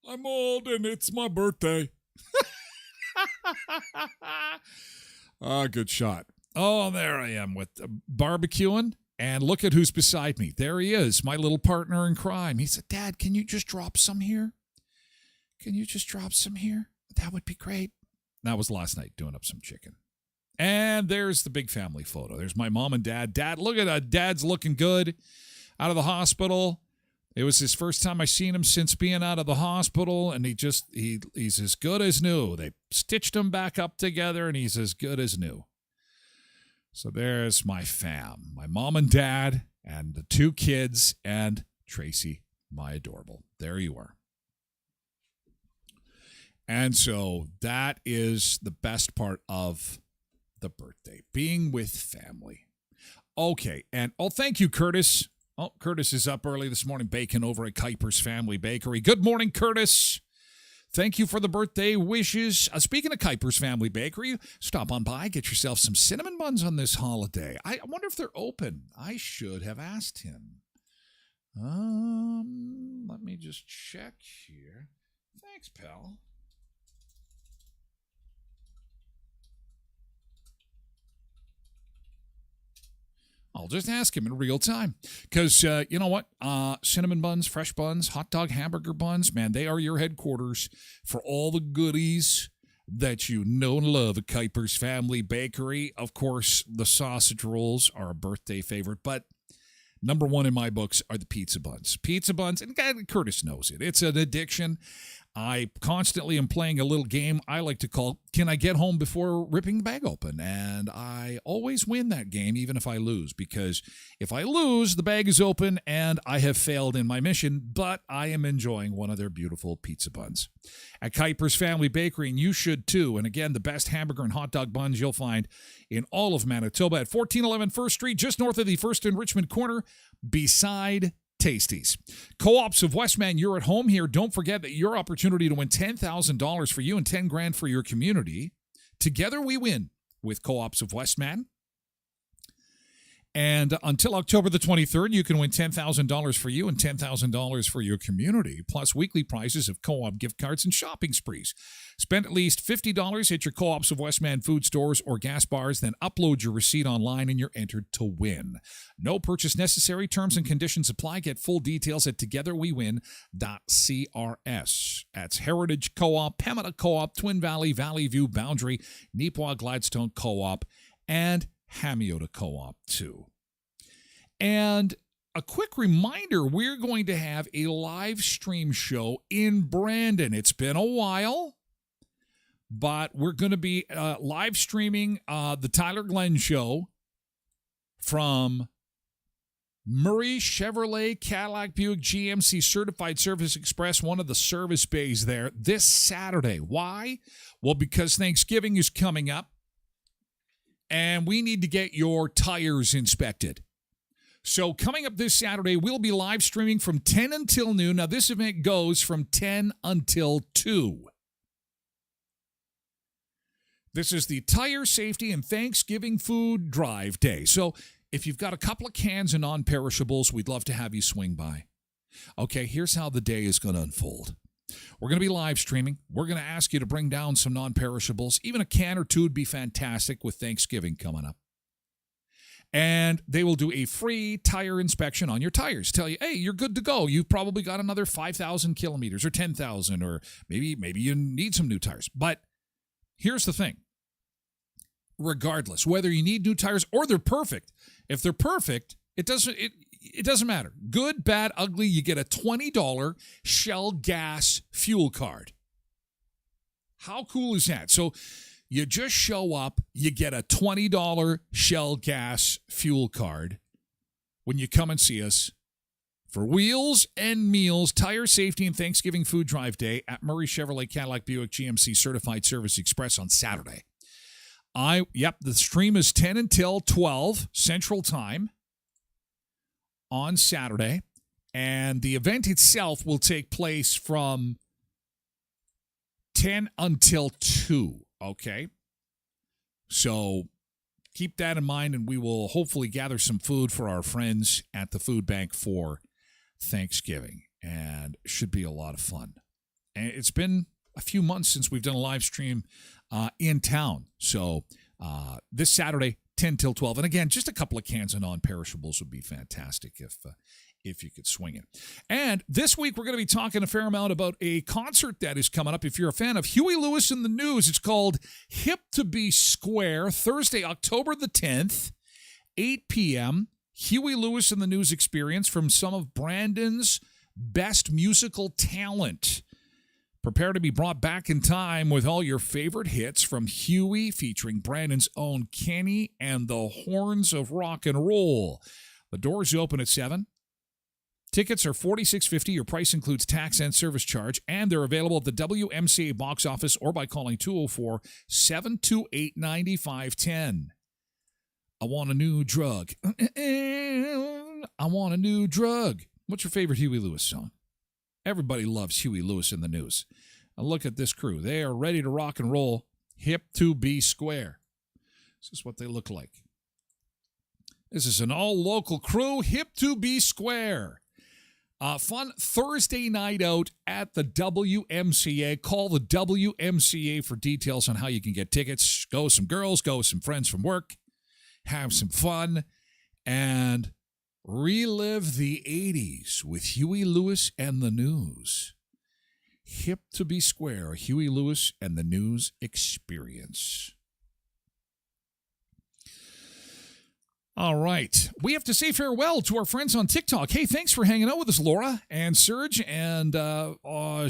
I'm old and it's my birthday. Good shot. Oh, there I am with barbecuing. And look at who's beside me. There he is, my little partner in crime. He said, Dad, can you just drop some here? That would be great. That was last night, doing up some chicken. And there's the big family photo. There's my mom and dad. Dad, look at that. Dad's looking good. Out of the hospital. It was his first time I seen him since being out of the hospital, and he's as good as new. They stitched him back up together, and he's as good as new. So there's my fam, my mom and dad, and the two kids, and Tracy, my adorable. There you are. And so that is the best part of the birthday, being with family. Okay, and thank you, Curtis. Oh, Curtis is up early this morning baking over at Kuiper's Family Bakery. Good morning, Curtis. Thank you for the birthday wishes. Speaking of Kuiper's Family Bakery, stop on by, get yourself some cinnamon buns on this holiday. I wonder if they're open. I should have asked him. Let me just check here. Thanks, pal. I'll just ask him in real time. Because you know what? Cinnamon buns, fresh buns, hot dog hamburger buns, man, they are your headquarters for all the goodies that you know and love at Kuiper's Family Bakery. Of course, the sausage rolls are a birthday favorite, but number one in my books are the pizza buns. Pizza buns, and Curtis knows it. It's an addiction. I constantly am playing a little game I like to call, Can I Get Home Before Ripping the Bag Open? And I always win that game, even if I lose, because if I lose, the bag is open and I have failed in my mission, but I am enjoying one of their beautiful pizza buns. At Kuiper's Family Bakery, and you should too. And again, the best hamburger and hot dog buns you'll find in all of Manitoba at 1411 First Street, just north of the First and Richmond corner, beside Tasties. Co-ops of Westman, you're at home here. Don't forget that your opportunity to win $10,000 for you and $10,000 for your community. Together we win with Co-ops of Westman. And until October the 23rd, you can win $10,000 for you and $10,000 for your community, plus weekly prizes of co-op gift cards and shopping sprees. Spend at least $50 at your Co-ops of Westman food stores or gas bars, then upload your receipt online and you're entered to win. No purchase necessary. Terms and conditions apply. Get full details at togetherwewin.crs. That's Heritage Co-op, Pemina Co-op, Twin Valley, Valley View, Boundary, Neepawa Gladstone Co-op, and Hamiota Co-op too. And a quick reminder, we're going to have a live stream show in Brandon. It's been a while, but we're going to be live streaming the Tyler Glen show from Murray Chevrolet Cadillac Buick GMC Certified Service Express, one of the service bays there, this Saturday. Why? Well, because Thanksgiving is coming up. And we need to get your tires inspected. So coming up this Saturday, we'll be live streaming from 10 until noon. Now, this event goes from 10 until 2. This is the Tire Safety and Thanksgiving Food Drive Day. So if you've got a couple of cans of non-perishables, we'd love to have you swing by. Okay, here's how the day is going to unfold. We're going to be live streaming. We're going to ask you to bring down some non-perishables. Even a can or two would be fantastic with Thanksgiving coming up. And they will do a free tire inspection on your tires. Tell you, hey, you're good to go. You've probably got another 5,000 kilometers or 10,000, or maybe you need some new tires. But here's the thing. Regardless, whether you need new tires or they're perfect, if they're perfect, it doesn't matter. Good, bad, ugly, you get a $20 Shell gas fuel card. How cool is that? So you just show up, you get a $20 Shell gas fuel card when you come and see us for Wheels and Meals, Tire Safety and Thanksgiving Food Drive Day at Murray Chevrolet Cadillac Buick GMC Certified Service Express on Saturday. The stream is 10 until 12 Central Time on Saturday, and the event itself will take place from 10 until 2, okay? So keep that in mind, and we will hopefully gather some food for our friends at the food bank for Thanksgiving, and should be a lot of fun. And it's been a few months since we've done a live stream in town. So this Saturday, 10 till 12. And again, just a couple of cans of non-perishables would be fantastic if you could swing it. And this week, we're going to be talking a fair amount about a concert that is coming up. If you're a fan of Huey Lewis and the News, it's called Hip to Be Square, Thursday, October the 10th, 8 p.m., Huey Lewis and the News experience from some of Brandon's best musical talent. Prepare to be brought back in time with all your favorite hits from Huey, featuring Brandon's own Kenny and the Horns of Rock and Roll. The doors open at 7. Tickets are $46.50. Your price includes tax and service charge, and they're available at the WMCA box office or by calling 204-728-9510. I want a new drug. I want a new drug. What's your favorite Huey Lewis song? Everybody loves Huey Lewis and the News. Now look at this crew. They are ready to rock and roll. Hip to be square. This is what they look like. This is an all-local crew. Hip to be square. Fun Thursday night out at the WMCA. Call the WMCA for details on how you can get tickets. Go with some girls. Go with some friends from work. Have some fun. And relive the 80s with Huey Lewis and the News. Hip to be square, a Huey Lewis and the News experience. All right. We have to say farewell to our friends on TikTok. Hey, thanks for hanging out with us, Laura and Serge and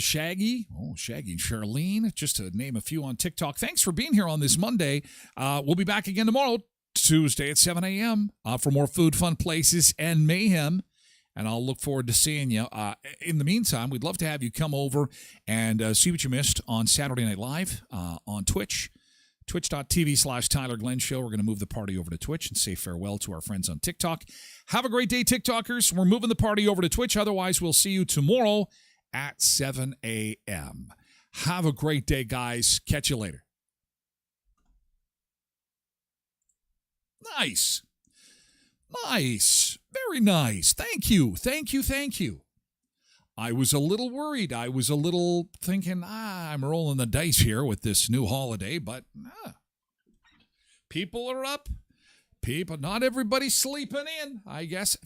Shaggy. Oh, Shaggy and Charlene, just to name a few on TikTok. Thanks for being here on this Monday. We'll be back again tomorrow, Tuesday at 7 a.m. For more food, fun places, and mayhem. And I'll look forward to seeing you. In the meantime, we'd love to have you come over and see what you missed on Saturday Night Live on Twitch. Twitch.tv/Tyler Glen Show. We're going to move the party over to Twitch and say farewell to our friends on TikTok. Have a great day, TikTokers. We're moving the party over to Twitch. Otherwise, we'll see you tomorrow at 7 a.m. Have a great day, guys. Catch you later. Nice. Nice. Very nice. Thank you. Thank you. Thank you. I was a little worried. I was a little thinking, I'm rolling the dice here with this new holiday, but people are up. Not everybody's sleeping in, I guess.